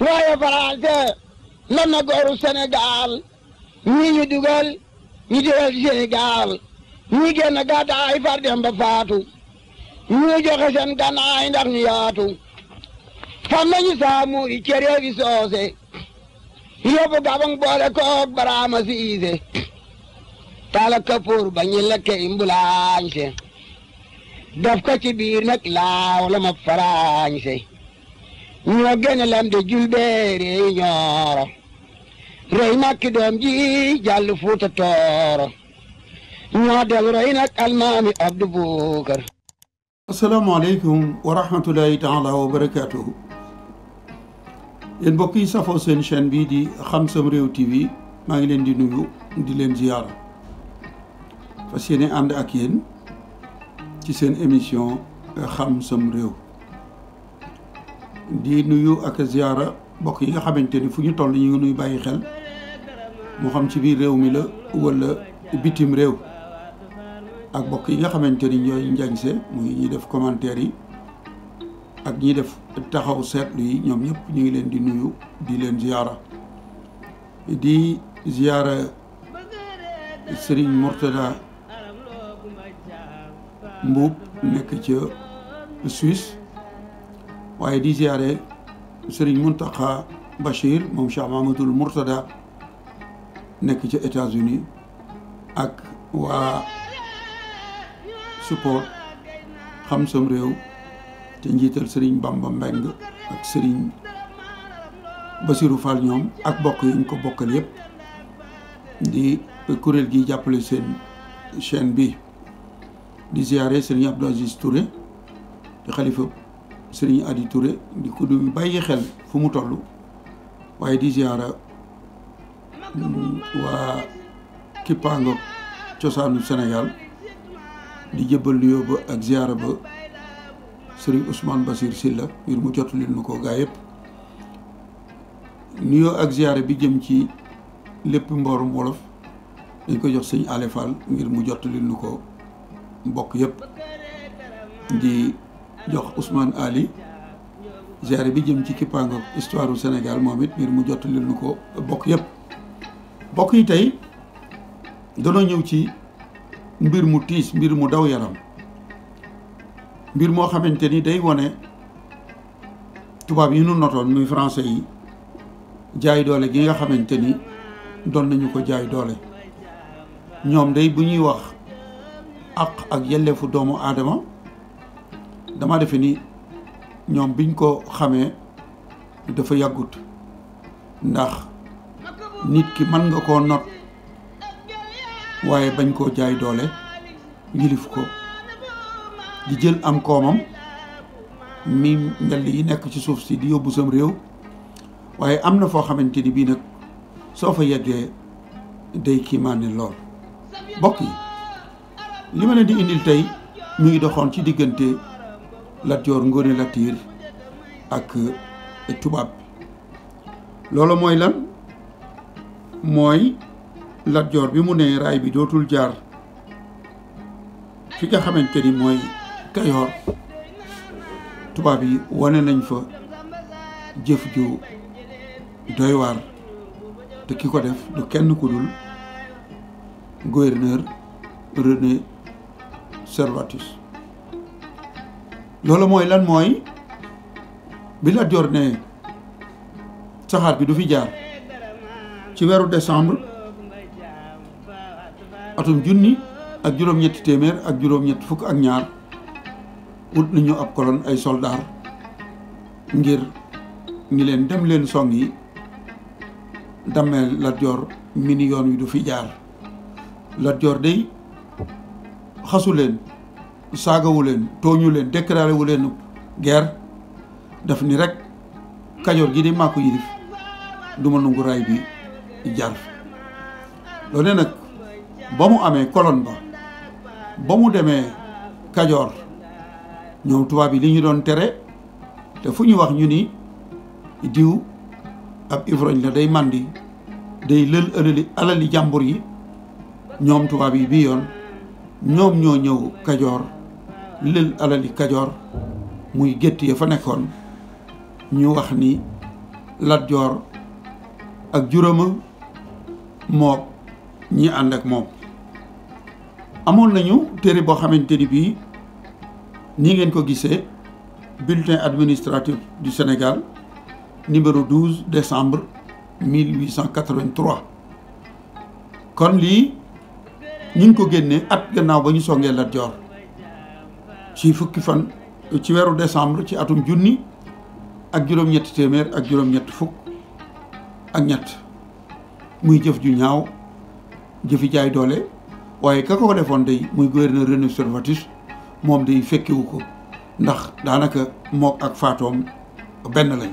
waaye Faranse lan na gooru Sénégal ñii ñu dugal Sénégal ñii génn gàddaay far dem ba faatu ñii joxe seen gànnaay ndax ñu yaatu fam nañu Samori cere fi soose yóbbu Gabang boole koog Baraama Siise tala kapoor ba ñu lekke imbulaañse daf ko ci biir nag laaw la ma faraañse ñoo gene lam de julbeere ñooro rey makki doom ji jàll Fuuta Tooro ñoo del rey nag almaami Abdu Bukar. asalaamaaleykum wa rahmatullahi taala wa barakaatuhu. yéen mbokk yi safoo seen chaîne bii di Xam Sam Réew TV maa ngi leen di nuyu di leen ziyaara fas yéene ànd ak yéen ci seen émission Xam Sam Réew di nuyu ak ziyaara mbokk yi nga xamante ni fu ñu toll ñu ngi nuy bàyyi xel moo xam ci biir réew mi la wala bitim réew ak mbokk yi nga xamante ni ñooy njañse muy ñi def commentaire yi ak ñi def taxaw seetlu yi ñoom ñëpp ñu ngi leen di nuyu di leen ziyaara di ziyaara Serigne Mourtada Mbuub nekk ca Suisse waaye di ziyaare Serigne Mountakha Bachir moom Cheikh Mahamadoul Mourtada nekk ca États-Unis ak waa support Xam Sam Réew te njiital Serigne Bamba Mbeng ak Serigne Basirou Fall ñoom ak bokk yi ñu ko bokkal yëpp di kuréel gi jàppale seen chaîne bi di ziare Serigne Abdou Aziz Touré di xalifa Serigne Adi Touré di ko du bàyyi xel fu mu toll waaye di ziara waa Kippaango cosaanu Sénégal di jëbbal nuyoo ba ak ziara ba Serigne Ousmane Basir Silla ngir mu jottali nu ko gaa yëpp nuyoo ak ziara bi jëm ci lépp mboorum wolof dañ ko jox sëñ Ale Fall ngir mu jottali nu ko mbokk yëpp di jox Ousmane Ali ziara bi jëm ci Kippaango histoire du Sénégal moom it ngir mu jottali nu ko bokk yëpp bokk yi tey danoo ñëw ci mbir mu tiis mbir mu daw yaram mbir moo xamante ni day wone tubaab yi nu notoon muy français yi jaay doole gi nga xamante ni doon nañu ko jaay doole ñoom day bu ñuy wax àq ak yelleefu doomu aadama dama defe ni ñoom biñ ko xamee dafa yàggut ndax nit ki mën nga koo not waaye bañ koo jaay doole yilif ko di jël am koomam mi mbell yi nekk ci suuf si di yóbbu sam réew waaye am na foo xamante ni bii nag soo fa yeggee day kiimaane lool bokk yi li ma leen di indil tey mu ngi doxoon ci diggante Lat Joor Ngoone Latiir ak tubaab bi loolu mooy lan mooy Lat Joor bi mu ne raay bi dootul jaar fi nga xamante ni mooy Kayoor tubaab yi wane nañ fa jëf ju doy waar te ki ko def du kenn ku dul gouverneur René Servatus loolu mooy lan mooy bi Lat Joor ne saxaar bi du fi jaar ci weeru décembre atum junni ak juróom-ñetti téeméer ak juróom-ñett fukk ak ñaar ut nañu ab colonne ay soldaar ngir ñi leen dem leen song yi dammeel Lat Joor mi ni yoon wi du fi jaar Lat Joor day xasu leen saagawu leen tooñu leen déclaré wu leen guerre daf ni rek Kajoor gi di maa ko yilif duma nangu raay bi jaar loolu nag ba mu amee colonne ba mu demee Kajoor ñoom tubaab yi li ñu doon tere te fu ñu wax ñu ni diw ab ivrogne la day màndi day lël alali jàmbur yi ñoom tubaab yi bii yoon ñoom ñoo ñëw Kajoor lël alali Kajoor muy gétt ya fa nekkoon ñu wax ni Lat Joor ak juróoma mook ñi ànd ak moom. amoon nañu téere boo xamante ni bii ni ngeen ko gisee bulletin administratif du Sénégal numéro 12 décembre 1883 kon lii ñu ngi ko génnee at gannaaw ba ñu songee Lat Joor ci fukki fan ci weeru décembre ci atum junni ak juróom-ñetti téeméer ak juróom-ñetti fukk ak ñett muy jëf ju ñaaw jëfi jaay doole waaye ka ko defoon day muy gouverneur René Servatus moom day fekkiwu ko ndax daanaka mook ak faatoom benn lañ.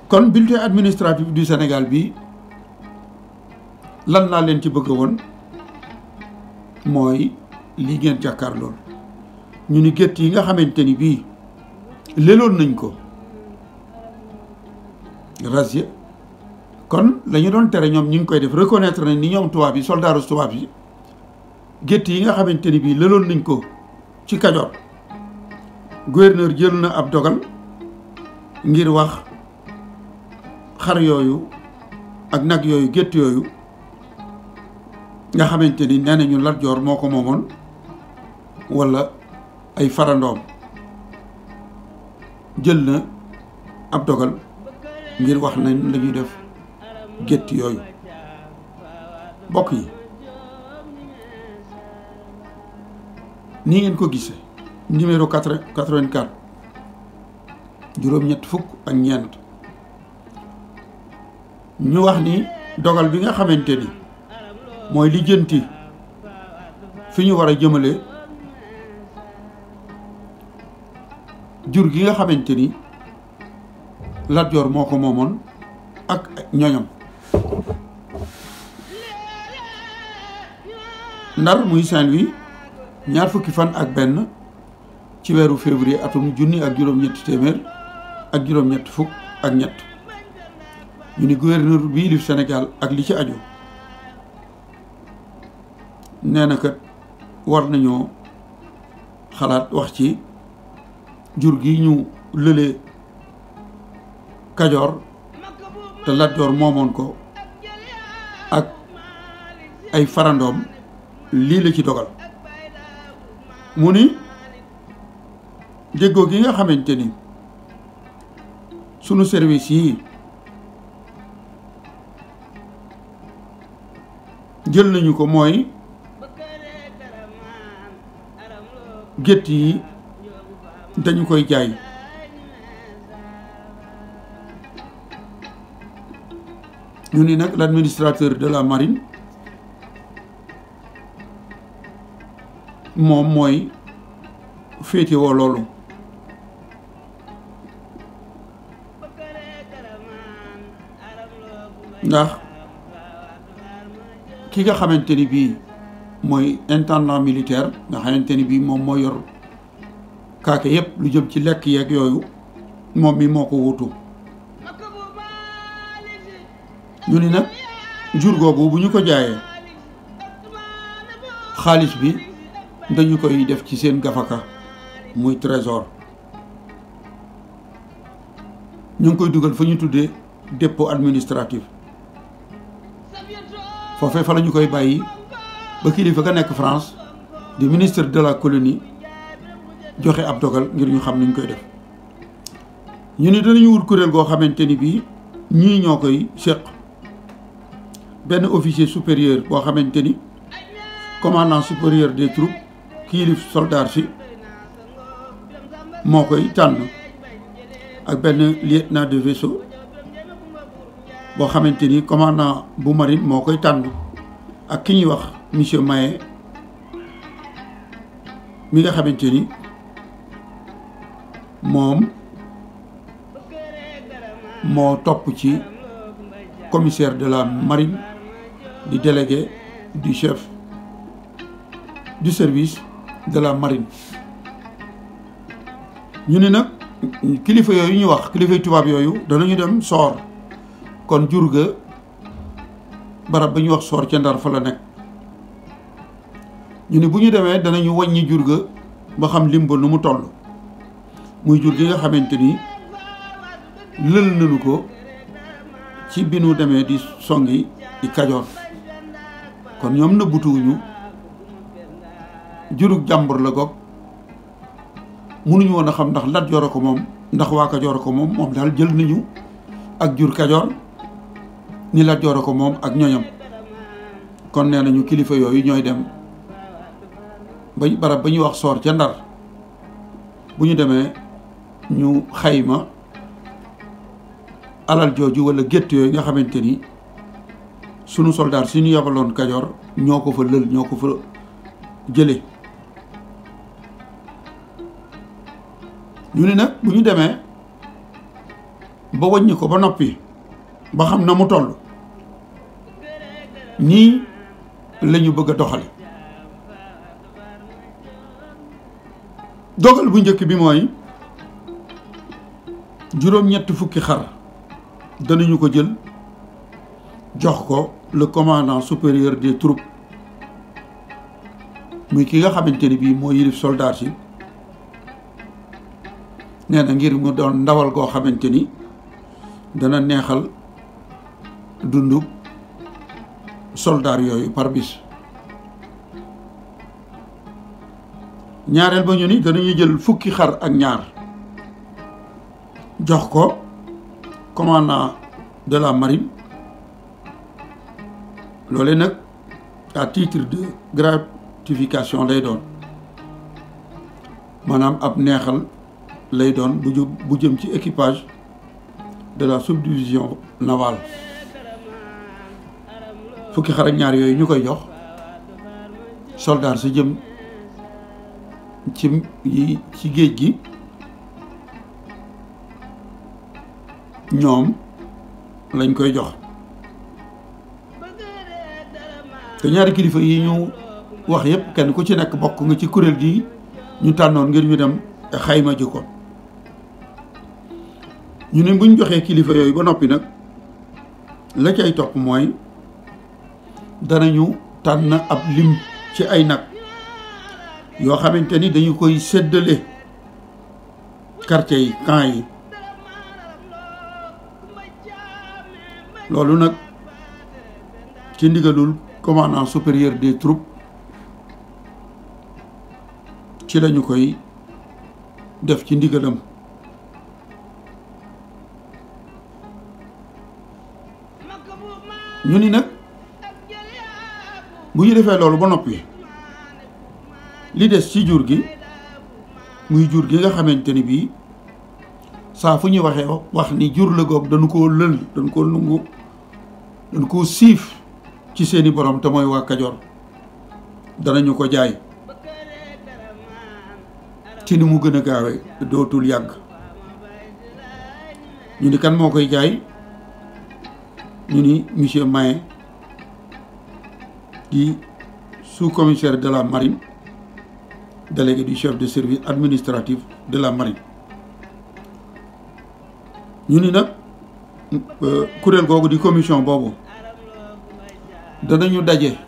kon bulletin administratif du Sénégal bi lan laa leen ci bëgg woon mooy li ngeen jàkkaar lool ñu ni gétt yi nga xamante ni bii leloon nañ ko rasier kon la ñu doon tere ñoom ñu ngi koy def reconnaître nañ ni ñoom tubaab yi soldaaru tubaab yi gétt yi nga xamante ni bii leloon nañ ko ci Kajoor gouverneur jël na ab dogal ngir wax xar yooyu ak nag yooyu gétt yooyu nga xamante ni nee nañu Lat Joor moo ko moomoon walla ay farandoom jël na ab dogal ngir wax nañ la ñuy def gétt yooyu. mbokk yi nii ngeen ko gisee numéro 84 juróom-ñett fukk ak ñeent ñu wax ni dogal bi nga xamante ni mooy lijjanti fi ñu war a jëmale jur gi nga xamante ni Lat Joor moo ko moomoon ak ñoñam Ndar muy Saint-Louis ñaar fukki fan ak benn ci weeru février atum junni ak juróom-ñetti téeméer ak juróom-ñett fukk ak ñett ñu ni gouverneur bii li Sénégal ak li ci aju nee na kat war nañoo xalaat wax ci jur gi ñu lëlee Kajoor te Lat Joor moomoon ko ak ay farandoom lii la ci dogal mu ni déggoo gi nga xamante ni sunu service yi jël nañu ko mooy gétt yi dañu koy jaay ñu ni nag l'administrateur de la marine moom mooy féetewoo loolu ndax ki nga xamante ni bii mooy intendant militaire nga xamante ni bii moom moo yor kaake yépp lu jëm ci lekk yeeg yooyu moom mi moo ko wutu ñu ni nag jur googu bu ñu ko jaayee xaalis bi dañu koy def ci seen gafaka muy trésor ñu ngi koy dugal fa ñu tuddee dépôt administratif foofee fa la ñu koy bàyyi ba kilifa ga nekk France di ministre de la colonie joxe ab dogal ngir ñu xam ni ñu koy def ñu ni danañu wut kuréel goo xamante ni bii ñii ñoo koy séq benn officier supérieur boo xamante ni commandant supérieur des troupes kilif soldat si moo koy tànn ak benn lieutenant de vaisseau boo xamante ni commandant bu marine moo koy tànn ak ki ñuy wax monsieur Maé mi nga xamante ni moom moo topp ci commissaire de la marine di délégué du chef du service de la marine. ñu ni nag kilifa yooyu ñu wax kilifay tubaab yooyu danañu dem soor kon jur ga barab ba ñu wax soor ca Ndar fa la nekk ñu ni bu ñu demee danañu wàññi jur ga ba xam lim ba nu mu toll muy jur gi nga xamante ni lël nañu ko ci bi nu demee di songi di Kajoor kon ñoom nëbbutuwuñu jurug jàmbur la goog mënuñu woon a xam ndax Lat Joor a ko moom ndax waa Kajoor a ko moom moom daal jël nañu ak jur Kajoor ni Lat Joor a ko moom ak ñoñam kon nee nañu kilifa yooyu ñooy dem ba barab ba ñuy wax Soor ca Ndar bu ñu demee ñu xayma alal jooju wala gétt yooyu nga xamante ni sunu soldaar si ñu yabaloon Kajoor ñoo ko fa lël ñoo ko fa jële ñu ni nag bu ñu demee ba wàññi ko ba noppi ba xam na mu toll nii la ñu bëgg a doxale dogal bu njëkk bi mooy juróom-ñetti fukki xar danañu ko jël jox ko le commandant supérieur des troupes muy ki nga xamante ni bii moo yilif soldat si nee na ngir mu doon ndawal goo xamante ni dana neexal dundu soldat yooyu par bis ñaareel ba ñu ni danañu jël fukki xar ak ñaar jox ko commandant de la marine loole nag à titre de gratification lay doon maanaam ab neexal lay doon bu jëm ci équipage de la subdivision navale fukki xar ak ñaar yooyu ñu koy jox soldat sa jëm ci géej gi ñoom lañ koy jox te ñaari kilifa yi ñu wax yépp kenn ku ci nekk bokk nga ci kuréel gi ñu tànnoon ngir ñu dem xayma ji ko ñu ne buñ joxee kilifa yooyu ba noppi nag la cay topp mooy danañu tànn ab lim ci ay nag yoo xamante ni dañu koy séddale quartier yi camp yi loolu nag ci ndigalul commandant supérieur des troupes ci lañu koy def ci ndigalam ñu ni nag bu ñu defee loolu ba noppi li des ci jur gi muy jur gi nga xamante ni bii saa fu ñu waxee wax ni jur la goog dañu koo lël dañu koo nungu dañu koo siif ci seeni borom te mooy waa Kajoor danañu ko jaay ci ni mu gën a gaawe dootul yàgg ñu ni kan moo koy jaay ñu ni monsieur Maé di sous-commissaire de la marine délégué du chef de service administratif de la marine ñu ni nag kuréel googu di commission boobu danañu daje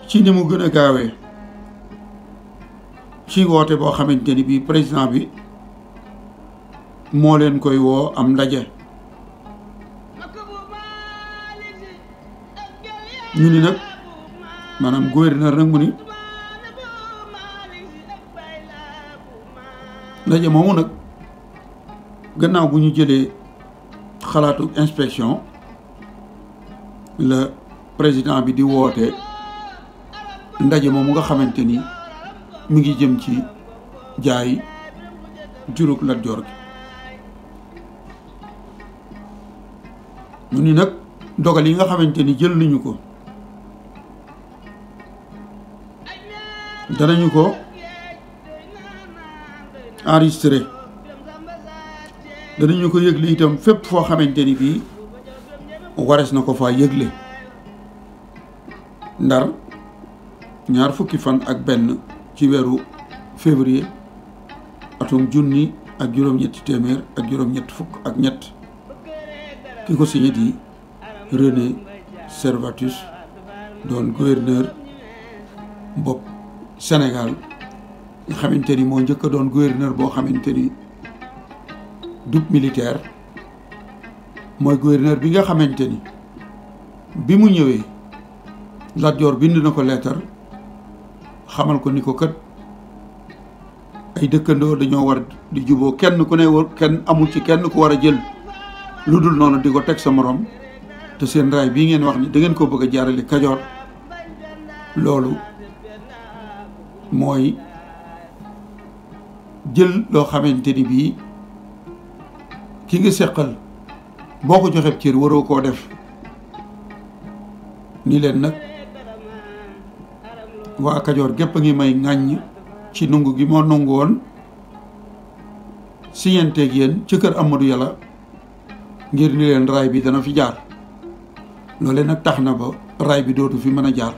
ci ni mu gën a gaawee ci woote boo xamante ni bii président bi moo leen koy woo am ndaje ñu ni nag maanaam gouverneur nag mu ni ndaje moomu nag gannaaw bu ñu jëlee xalaatu inspection la président bi di woote ndaje moomu nga xamante ni mi ngi jëm ci jaay jurug Lat Joor gi ñu ni nag dogal yi nga xamante ni jël nañu ko danañu ko enregistré danañu ko yëgle itam fépp foo xamante ni bii warees na ko fa yëgle Ndar ñaar fukki fan ak benn ci weeru février atum junni ak juróom-ñetti téeméer ak juróom-ñett fukk ak ñett ki ko signé di René Servatus doon gouverneur bopp Sénégal nga xamante ni moo njëkk a doon gouverneur boo xamante ni du militaire mooy gouverneur bi nga xamante ni bi mu ñëwee Lat Joor bind na ko leetar xamal ko ni ko kat ay dëkkandoo dañoo war di juboo kenn ku ne kenn amul ci kenn ku war a jël lu dul noonu di ko teg sa morom te seen raay bii ngeen wax ni da ngeen ko bëgg a jaarale Kajoor loolu mooy jël loo xamante ni bii ki nga seqal boo ko joxeb cër waroo koo def ni leen nag waa Kajoor gépp a ngi may ŋàññ ci nungu gi moo nungu woon siñanteeg yéen ci kër Amadou Yàlla ngir ni leen raay bi dana fi jaar loole nag tax na ba raay bi dootu fi mën a jaar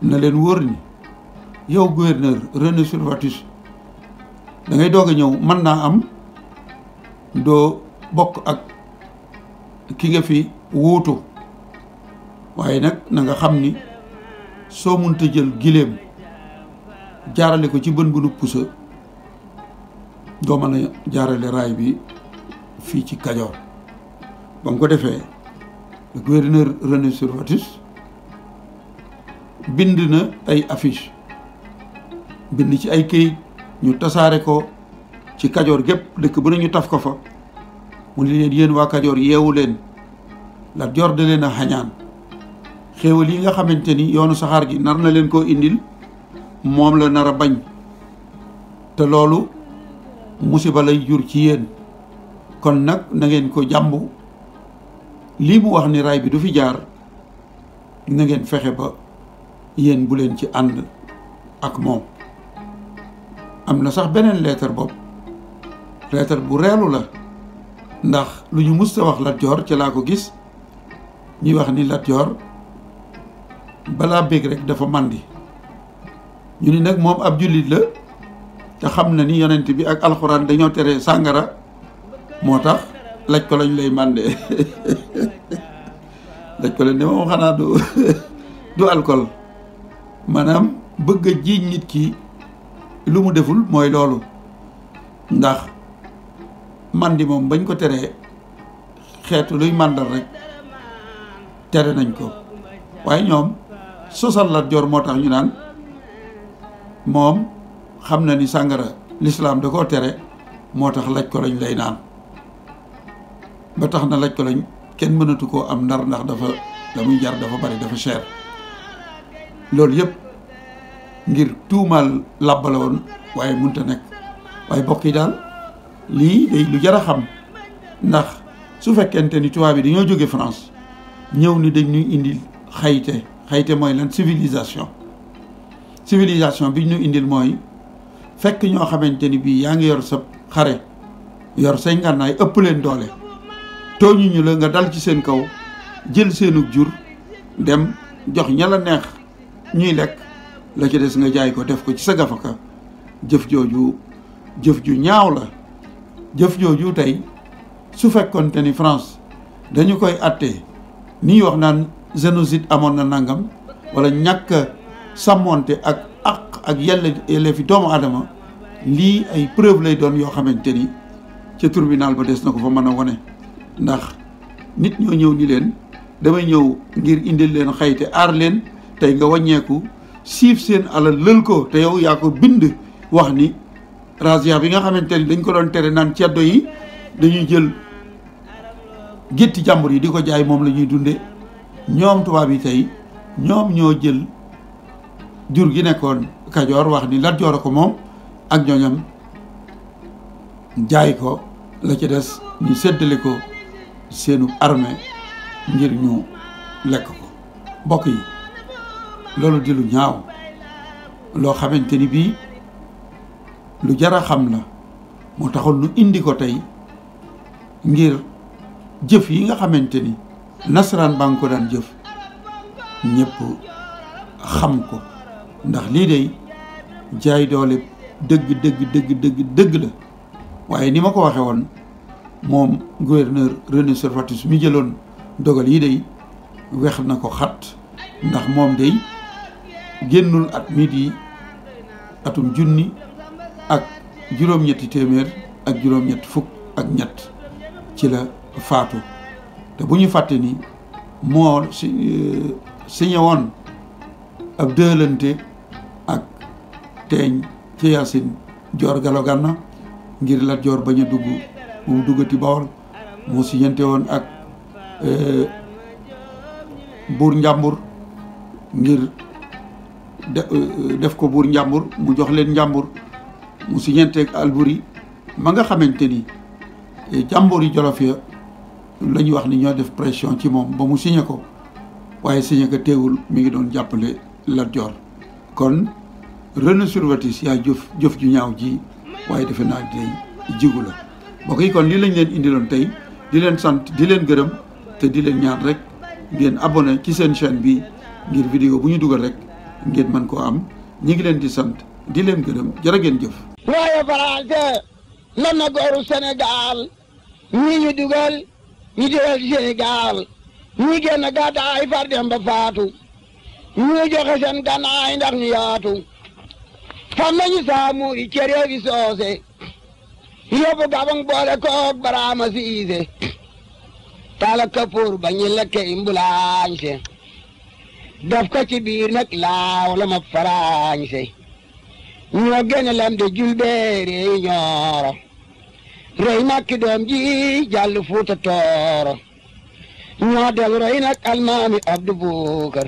na leen wóor ni yow gouverneur René Sylvatus da ngay doog a ñëw mën naa am doo bokk ak ki nga fi wuutu waaye nag na nga xam ni soo munta jël giléem jaarale ko ci bën bu nu pusa doo mën a jaarale raay bi fii ci Kajoor ba mu ko defee le gouverneur René Sylvatus bind na ay affiche bind ci ay këyit ñu tasaare ko ci Kajoor gépp dëkk bu ne ñu taf ko fa mu ne leen yéen waa Kajoor yeewu leen Lat Joor da leen a xañaan xéewal yi nga xamante ni yoonu saxaar gi nar na leen koo indil moom la nar a bañ te loolu musiba lay jur ci yéen kon nag na ngeen ko jàmbu lii mu wax ni raay bi du fi jaar na ngeen fexe ba yéen bu leen ci ànd ak moom. am na sax beneen leetar bopp leetar bu reelu la ndax lu ñu mus a wax Lat Joor ci laa ko gis ñuy wax ni Lat Joor balaa bég rek dafa màndi ñu ni nag moom ab jullit la te xam na ni yonent bi ak alxuraan dañoo tere sàngara moo tax laj ko lañ lay màndee laj ko lañ de moom xanaa du alcool maanaam bëgg a jiiñ nit ki lu mu deful mooy loolu ndax màndi moom bañ ko teree xeetu luy màndal rek tere nañ ko waaye ñoom sosal Lat Joor moo tax ñu naan moom xam na ni sàngara lislaam da koo tere moo tax laj ko lañ lay naan ba tax na laj ko lañ kenn mënatu koo am Ndar ndax dafa la muy jar dafa bari dafa cher loolu yëpp ngir tuumaal làbba la woon waaye munta nekk waaye bokk yi daal lii day lu jar a xam ndax su fekkente ni tubaab bi dañoo jóge France ñëw ni dañ ñuy indil xayte mooy lan civilisation bi ñu indil mooy fekk ñoo xamante ni bii yaa ngi yor sa xare yor say ngànnaay ëpp leen doole tooñuñu la nga dal ci seen kaw jël seenu jur dem jox ña la neex ñuy lekk la ci des nga jaay ko def ko ci sa gafaka jëf ju ñaaw la jëf jooju tey su fekkoonte ni France dañu koy àtte ni wax naan génocide amoon na nangam wala ñàkk sàmmonte ak yelleefi doomu aadama lii ay preuve lay doon yoo xamante ni ca tribunal ba des na ko fa mën a wone ndax nit ñoo ñëw ni leen damay ñëw ngir indil leen xayte aar leen tey nga wàññeeku siif seen alal lël ko te yow yaa ko bind wax ni razzia bi nga xamante ni dañ ko doon tere naan ceddo yi dañuy jël gétti jàmbur yi di ko jaay moom la ñuy dunde ñoom tubaab yi tey ñoom ñoo jël jur gi nekkoon Kajoor wax ni Lat Joor a ko moom ak ñooñam jaay ko la ci des ñu séddale ko seenu armée ngir ñu lekk ko mbokk yi loolu di lu ñaaw loo xamante ni bii lu jar a xam la moo taxoon nu indi ko tey ngir jëf yi nga xamante ni nasaraan baa ngi ko daan jëf ñëpp xam ko ndax lii day jaay doole dëgg la waaye ni ma ko waxe woon moom gouverneur René Sylvatus mi jëloon dogal yi day wex na ko xat ndax moom day génnul at mi di atum junni ak juróom-ñetti téeméer ak juróom-ñett fukk ak ñett ci la faatu te bu ñu fàtte ni moo signé woon ab dëlante ak teeñ ci Yaasin Joor Galo Gànna ngir Lat Joor bañ a dugg bu mu duggati Bawol moo signante woon ak buur Njàmbur ngir def ko buur Njàmbur mu jox leen Njàmbur mu signante ak Alburi ma nga xamante ni jàmbur yi Jolof ya la ñuy wax ni ñoo def pression ci moom ba mu signé ko waaye signé ko teewul mi ngi doon jàppale Lat Joor kon René sur Watis yaa jëf ju ñaaw ji waaye defe naa day jigu la mbokk yi kon lii lañ leen indiloon tey di leen sant di leen gërëm te di leen ñaan rek ngeen abonné ci seen chaîne bi ngir vidéo bu ñu dugal rek ngeen mën koo am ñi ngi leen di sant di leen gërëm jërë ngeen jëf. waaye Faranse lan na gooru Sénégal ñii ñu dugal ñu dugal Sénégal ñi génn gàddaay far dem ba faatu ñu joxe seen gànnaay ndax ñu yaatu fam nañu saamuuri cere bi soose yóbbu gabang boole koog baraama siise tala kapoor ba ñu lekke imbulaañse daf ko ci biir nag laaw la ma faraañse ñoo gene lam de julbeere yi ñooro rey makki doom ji jàll fuuta tooro ñoo del rey nag almaami Abdu Bukar